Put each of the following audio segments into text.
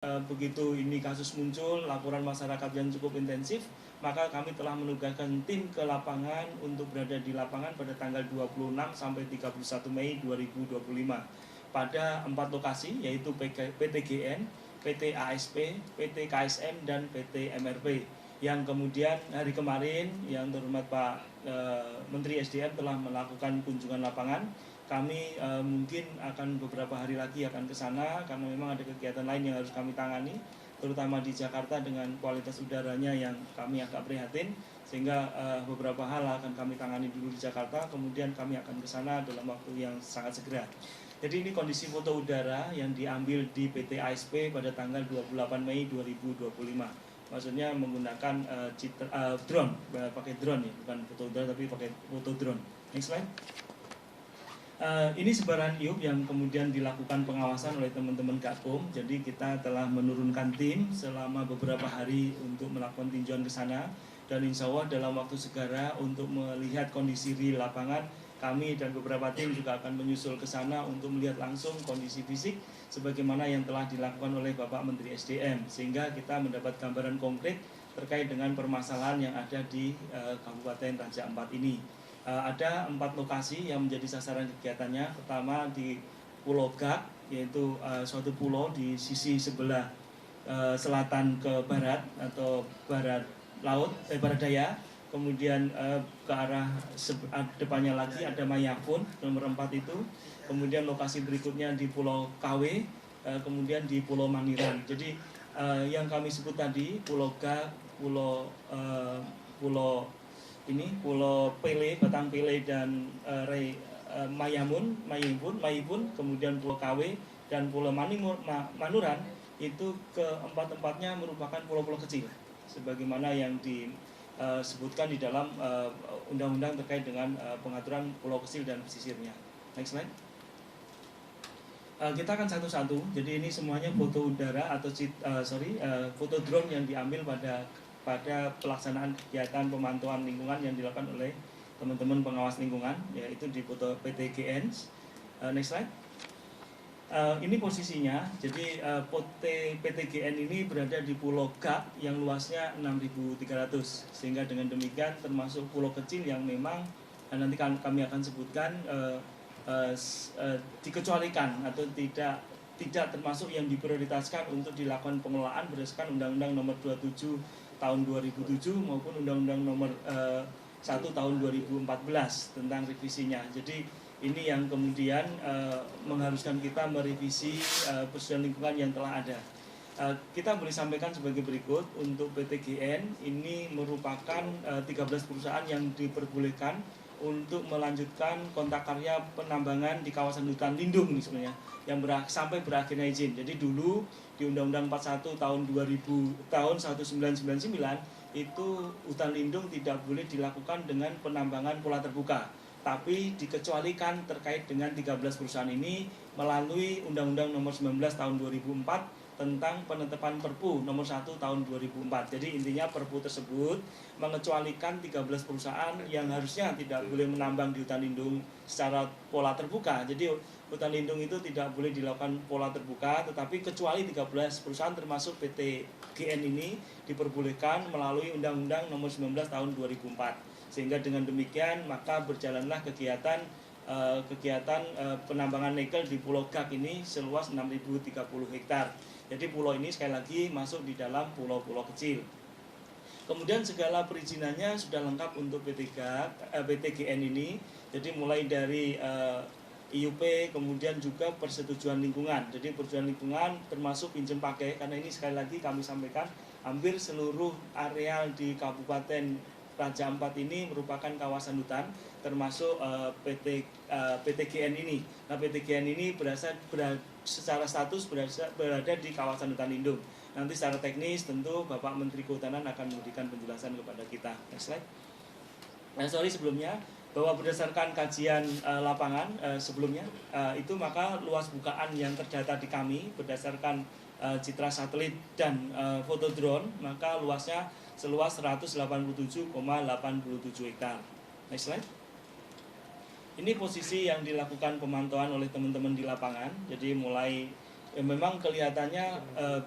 Begitu ini kasus muncul, laporan masyarakat yang cukup intensif, maka kami telah menugaskan tim ke lapangan untuk berada di lapangan pada tanggal 26 sampai 31 Mei 2025 pada 4 lokasi, yaitu PTGN, PT ASP, PT KSM, dan PT MRP. Yang kemudian hari kemarin yang terhormat Pak Menteri SDM telah melakukan kunjungan lapangan. Kami mungkin akan beberapa hari lagi akan ke sana karena memang ada kegiatan lain yang harus kami tangani, terutama di Jakarta dengan kualitas udaranya yang kami agak prihatin, sehingga beberapa hal akan kami tangani dulu di Jakarta, kemudian kami akan ke sana dalam waktu yang sangat segera. Jadi ini kondisi foto udara yang diambil di PT ASP pada tanggal 28 Mei 2025. Maksudnya menggunakan drone, pakai drone ya, bukan foto udara tapi pakai foto drone. Next slide. Ini sebaran iup yang kemudian dilakukan pengawasan oleh teman-teman Gakum. Jadi kita telah menurunkan tim selama beberapa hari untuk melakukan tinjauan ke sana. Dan insya Allah dalam waktu segera untuk melihat kondisi di lapangan, kami dan beberapa tim juga akan menyusul ke sana untuk melihat langsung kondisi fisik sebagaimana yang telah dilakukan oleh Bapak Menteri SDM. Sehingga kita mendapat gambaran konkret terkait dengan permasalahan yang ada di Kabupaten Raja Ampat ini. Ada 4 lokasi yang menjadi sasaran kegiatannya. Pertama di Pulau Gak, yaitu suatu pulau di sisi sebelah selatan ke barat atau barat laut, barat daya. Kemudian ke arah depannya lagi ada Mayapun nomor 4 itu. Kemudian lokasi berikutnya di Pulau KW, kemudian di Pulau Maniran. Jadi yang kami sebut tadi Pulau Gak, Pulau Pele, Batang Pele, dan Mayipun, kemudian Pulau KW dan Pulau Manuran, itu keempat-empatnya merupakan pulau-pulau kecil sebagaimana yang disebutkan di dalam undang-undang terkait dengan pengaturan pulau kecil dan pesisirnya. Next slide. Kita akan satu-satu. Jadi ini semuanya foto udara atau foto drone yang diambil pada pelaksanaan kegiatan pemantauan lingkungan yang dilakukan oleh teman-teman pengawas lingkungan, yaitu di foto PTGN. Next slide. Ini posisinya. Jadi PTGN ini berada di Pulau Gak yang luasnya 6.300, sehingga dengan demikian termasuk pulau kecil yang memang nanti kami akan sebutkan dikecualikan atau tidak termasuk yang diprioritaskan untuk dilakukan pengelolaan berdasarkan Undang-Undang Nomor 27 tahun 2007 maupun Undang-Undang Nomor 1 tahun 2014 tentang revisinya. Jadi ini yang kemudian mengharuskan kita merevisi persetujuan lingkungan yang telah ada. Kita boleh sampaikan sebagai berikut. Untuk PTGN ini merupakan 13 perusahaan yang diperbolehkan untuk melanjutkan kontrak karya penambangan di kawasan hutan lindung nih sebenarnya, yang sampai berakhirnya izin. Jadi dulu di Undang-Undang 41 tahun 1999 itu hutan lindung tidak boleh dilakukan dengan penambangan pola terbuka, tapi dikecualikan terkait dengan 13 perusahaan ini melalui Undang-Undang Nomor 19 tahun 2004 tentang penetapan Perpu Nomor 1 tahun 2004. Jadi intinya Perpu tersebut mengecualikan 13 perusahaan yang harusnya tidak boleh menambang di hutan lindung secara pola terbuka. Jadi hutan lindung itu tidak boleh dilakukan pola terbuka, tetapi kecuali 13 perusahaan termasuk PT GN ini diperbolehkan melalui Undang-Undang Nomor 19 tahun 2004. Sehingga dengan demikian maka berjalanlah kegiatan penambangan nikel di Pulau Gak ini seluas 6.030 hektar. Jadi pulau ini sekali lagi masuk di dalam pulau-pulau kecil. Kemudian segala perizinannya sudah lengkap untuk PTGN ini. Jadi mulai dari IUP, kemudian juga persetujuan lingkungan. Jadi persetujuan lingkungan termasuk pinjam pakai, karena ini sekali lagi kami sampaikan hampir seluruh areal di Kabupaten Raja Ampat ini merupakan kawasan hutan, termasuk PTGN ini. Nah, PTGN ini secara status berada di kawasan hutan lindung. Nanti secara teknis tentu Bapak Menteri Kehutanan akan memberikan penjelasan kepada kita. Next slide. Sebelumnya bahwa berdasarkan kajian lapangan sebelumnya itu maka luas bukaan yang terdata di kami berdasarkan citra satelit dan foto drone, maka luasnya seluas 187,87 hektar. Next slide. Ini posisi yang dilakukan pemantauan oleh teman-teman di lapangan. Jadi mulai memang kelihatannya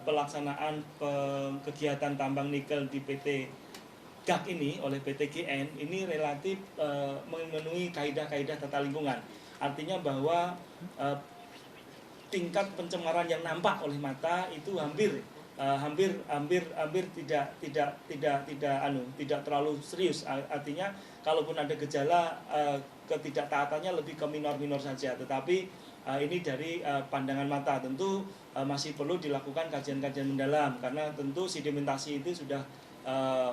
pelaksanaan kegiatan tambang nikel di PT GAK ini oleh PT GN ini relatif memenuhi kaidah-kaidah tata lingkungan. Artinya bahwa tingkat pencemaran yang nampak oleh mata itu hampir tidak terlalu serius. Artinya kalaupun ada gejala ketidaktaatannya lebih ke minor saja. Tetapi ini dari pandangan mata, tentu masih perlu dilakukan kajian-kajian mendalam karena tentu sedimentasi itu sudah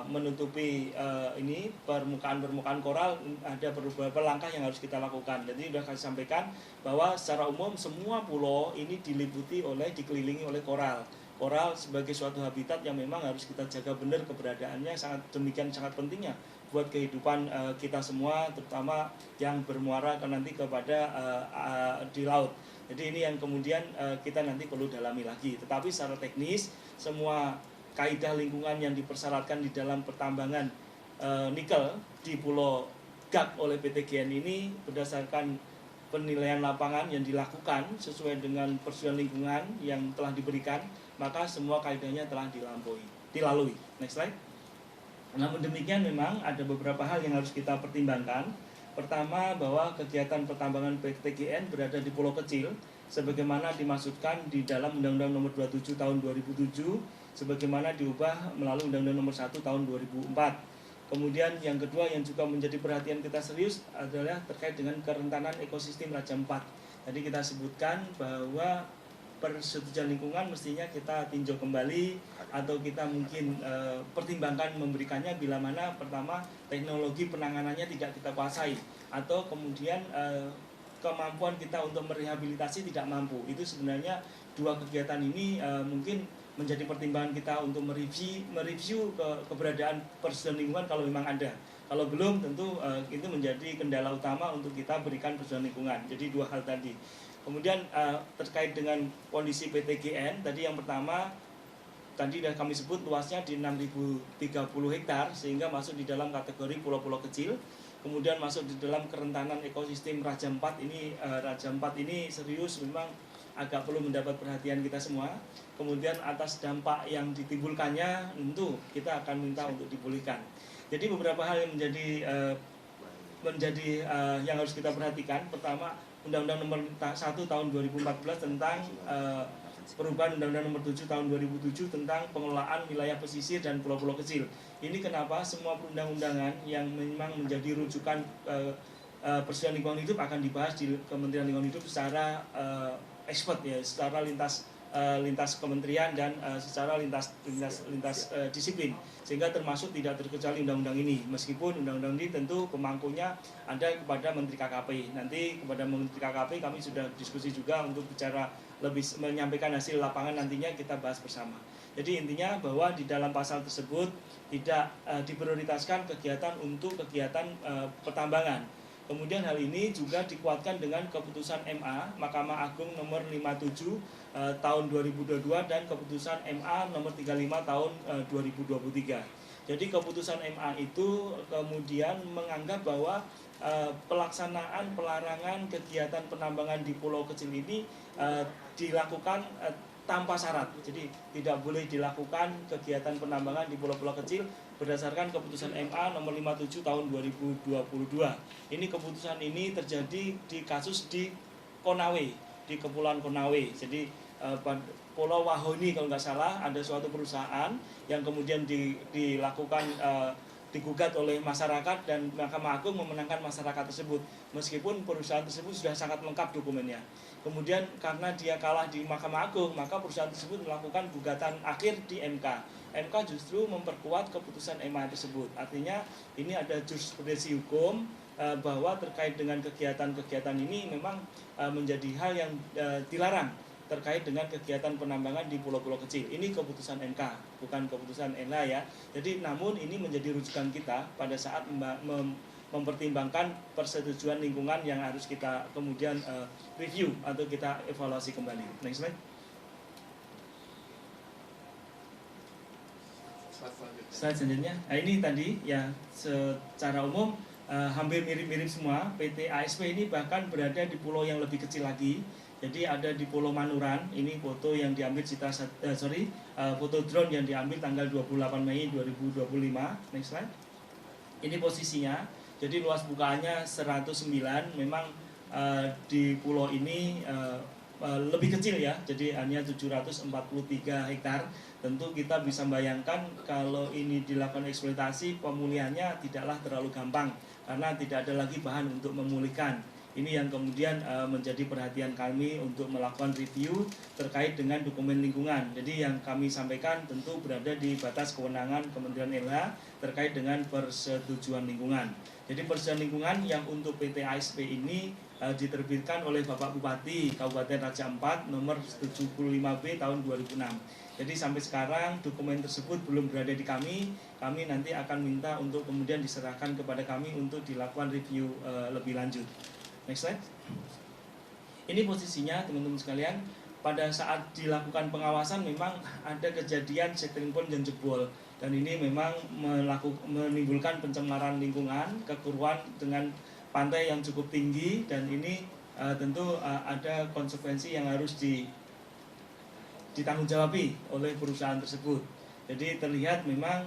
menutupi ini permukaan koral. Ada beberapa langkah yang harus kita lakukan. Jadi sudah kami sampaikan bahwa secara umum semua pulau ini dikelilingi oleh koral sebagai suatu habitat yang memang harus kita jaga benar keberadaannya, sangat pentingnya buat kehidupan kita semua, terutama yang bermuara nanti kepada di laut. Jadi ini yang kemudian kita nanti perlu dalami lagi. Tetapi secara teknis semua kaidah lingkungan yang dipersyaratkan di dalam pertambangan nikel di Pulau GAK oleh PT GN ini berdasarkan penilaian lapangan yang dilakukan sesuai dengan persetujuan lingkungan yang telah diberikan, maka semua kaidahnya telah dilalui. Next slide. Namun demikian memang ada beberapa hal yang harus kita pertimbangkan. Pertama, bahwa kegiatan pertambangan PT GN berada di pulau kecil sebagaimana dimaksudkan di dalam Undang-Undang Nomor 27 Tahun 2007 sebagaimana diubah melalui Undang-Undang Nomor 1 Tahun 2004. Kemudian yang kedua yang juga menjadi perhatian kita serius adalah terkait dengan kerentanan ekosistem Raja Ampat. Tadi kita sebutkan bahwa persetujuan lingkungan mestinya kita tinjau kembali atau kita mungkin pertimbangkan memberikannya bila mana pertama teknologi penanganannya tidak kita kuasai atau kemudian kemampuan kita untuk merehabilitasi tidak mampu. Itu sebenarnya dua kegiatan ini mungkin menjadi pertimbangan kita untuk mereview keberadaan persetujuan lingkungan kalau memang ada. Kalau belum tentu itu menjadi kendala utama untuk kita berikan persetujuan lingkungan. Jadi dua hal tadi. Kemudian terkait dengan kondisi PT GN, tadi yang pertama tadi sudah kami sebut luasnya di 6.030 hektar sehingga masuk di dalam kategori pulau-pulau kecil. Kemudian masuk di dalam kerentanan ekosistem Raja Ampat ini. Raja Ampat ini serius memang agak perlu mendapat perhatian kita semua. Kemudian atas dampak yang ditimbulkannya tentu kita akan minta untuk dipulihkan. Jadi beberapa hal yang menjadi yang harus kita perhatikan. Pertama, Undang-Undang Nomor 1 Tahun 2014 tentang perubahan Undang-Undang Nomor 7 Tahun 2007 tentang pengelolaan wilayah pesisir dan pulau-pulau kecil. Ini kenapa semua perundang-undangan yang memang menjadi rujukan persetujuan lingkungan hidup akan dibahas di Kementerian Lingkungan Hidup secara expert ya, secara lintas kementerian dan secara lintas disiplin, sehingga termasuk tidak terkecuali undang-undang ini. Meskipun undang-undang ini tentu pemangkunya ada kepada Menteri KKP. Nanti kepada Menteri KKP kami sudah diskusi juga untuk bicara lebih menyampaikan hasil lapangan, nantinya kita bahas bersama. Jadi intinya bahwa di dalam pasal tersebut tidak diprioritaskan kegiatan untuk kegiatan pertambangan. Kemudian hal ini juga dikuatkan dengan keputusan MA Mahkamah Agung nomor 57 tahun 2022 dan keputusan MA nomor 35 tahun 2023. Jadi keputusan MA itu kemudian menganggap bahwa pelaksanaan pelarangan kegiatan penambangan di pulau kecil ini dilakukan tanpa syarat. Jadi tidak boleh dilakukan kegiatan penambangan di pulau-pulau kecil berdasarkan keputusan MA nomor 57 tahun 2022. Ini keputusan ini terjadi di kasus di Konawe, di Kepulauan Konawe. Jadi Pulau Wahoni kalau nggak salah ada suatu perusahaan yang kemudian dilakukan digugat oleh masyarakat dan Mahkamah Agung memenangkan masyarakat tersebut. Meskipun perusahaan tersebut sudah sangat lengkap dokumennya. Kemudian karena dia kalah di Mahkamah Agung, maka perusahaan tersebut melakukan gugatan akhir di MK. MK justru memperkuat keputusan MA tersebut. Artinya ini ada jurisprudensi hukum bahwa terkait dengan kegiatan-kegiatan ini memang menjadi hal yang dilarang terkait dengan kegiatan penambangan di pulau-pulau kecil. Ini keputusan MK, bukan keputusan NA ya. Jadi namun ini menjadi rujukan kita pada saat mempertimbangkan persetujuan lingkungan yang harus kita kemudian review atau kita evaluasi kembali. Next slide. Slide selanjutnya. Nah ini tadi ya secara umum hampir mirip-mirip semua. PT ASP ini bahkan berada di pulau yang lebih kecil lagi, Jadi ada di Pulau Manuran, ini foto yang diambil foto drone yang diambil tanggal 28 Mei 2025. Next slide. Ini posisinya. Jadi luas bukaannya 109. Memang di pulau ini lebih kecil ya. Jadi hanya 743 hektar. Tentu kita bisa bayangkan kalau ini dilakukan eksploitasi, pemulihannya tidaklah terlalu gampang karena tidak ada lagi bahan untuk memulihkan. Ini yang kemudian menjadi perhatian kami untuk melakukan review terkait dengan dokumen lingkungan. Jadi yang kami sampaikan tentu berada di batas kewenangan Kementerian LH terkait dengan persetujuan lingkungan. Jadi persetujuan lingkungan yang untuk PT ASP ini diterbitkan oleh Bapak Bupati Kabupaten Raja Ampat nomor 75B tahun 2006. Jadi sampai sekarang dokumen tersebut belum berada di kami. Kami nanti akan minta untuk kemudian diserahkan kepada kami untuk dilakukan review lebih lanjut. Next slide. Ini posisinya teman-teman sekalian. Pada saat dilakukan pengawasan memang ada kejadian setting pond yang jebol. Dan ini memang menimbulkan pencemaran lingkungan, kekeruan dengan pantai yang cukup tinggi. Dan ini tentu ada konsekuensi yang harus ditanggung-jawabi oleh perusahaan tersebut. Jadi terlihat memang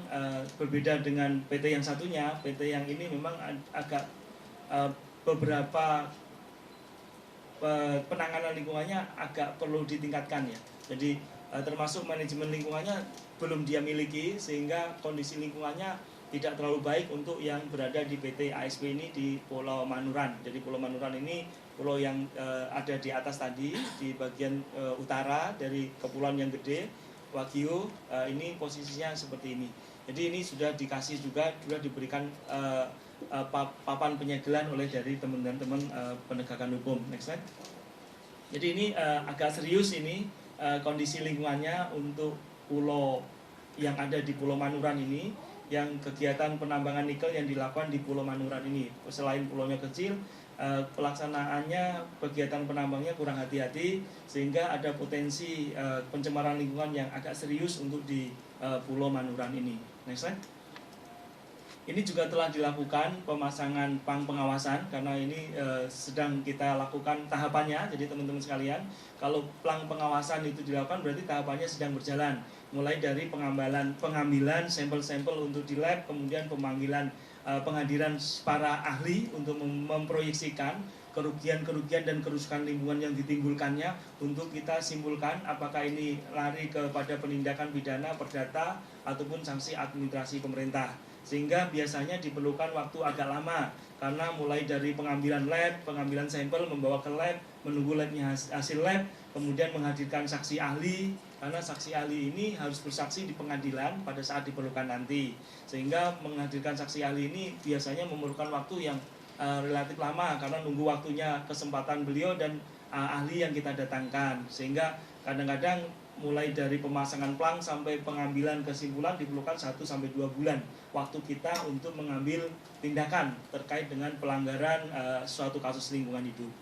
berbeda dengan PT yang satunya. PT yang ini memang agak beberapa penanganan lingkungannya agak perlu ditingkatkan ya. Jadi termasuk manajemen lingkungannya belum dia miliki sehingga kondisi lingkungannya tidak terlalu baik untuk yang berada di PT ASP ini di Pulau Manuran. Jadi Pulau Manuran ini pulau yang ada di atas tadi di bagian utara dari kepulauan yang gede Wagyu. Ini posisinya seperti ini. Jadi ini sudah dikasih juga, sudah diberikan papan penyegelan oleh dari teman-teman penegakan hukum. Next slide. Jadi ini agak serius ini kondisi lingkungannya untuk pulau yang ada di Pulau Manuran ini, yang kegiatan penambangan nikel yang dilakukan di Pulau Manuran ini. Selain pulaunya kecil, pelaksanaannya kegiatan penambangnya kurang hati-hati sehingga ada potensi pencemaran lingkungan yang agak serius untuk di Pulau Manuran ini. Next slide. Ini juga telah dilakukan pemasangan pang pengawasan karena ini sedang kita lakukan tahapannya. Jadi teman-teman sekalian, kalau plang pengawasan itu dilakukan berarti tahapannya sedang berjalan. Mulai dari pengambilan sampel-sampel untuk di lab, kemudian pemanggilan penghadiran para ahli untuk memproyeksikan kerugian-kerugian dan kerusakan lingkungan yang ditimbulkannya untuk kita simpulkan apakah ini lari kepada penindakan pidana, perdata ataupun sanksi administrasi pemerintah. Sehingga biasanya diperlukan waktu agak lama karena mulai dari pengambilan lab, pengambilan sampel, membawa ke lab, menunggu labnya hasil lab, kemudian menghadirkan saksi ahli karena saksi ahli ini harus bersaksi di pengadilan pada saat diperlukan nanti. Sehingga menghadirkan saksi ahli ini biasanya memerlukan waktu yang relatif lama karena nunggu waktunya kesempatan beliau dan ahli yang kita datangkan. Sehingga kadang-kadang mulai dari pemasangan plang sampai pengambilan kesimpulan diperlukan 1-2 bulan waktu kita untuk mengambil tindakan terkait dengan pelanggaran suatu kasus lingkungan hidup.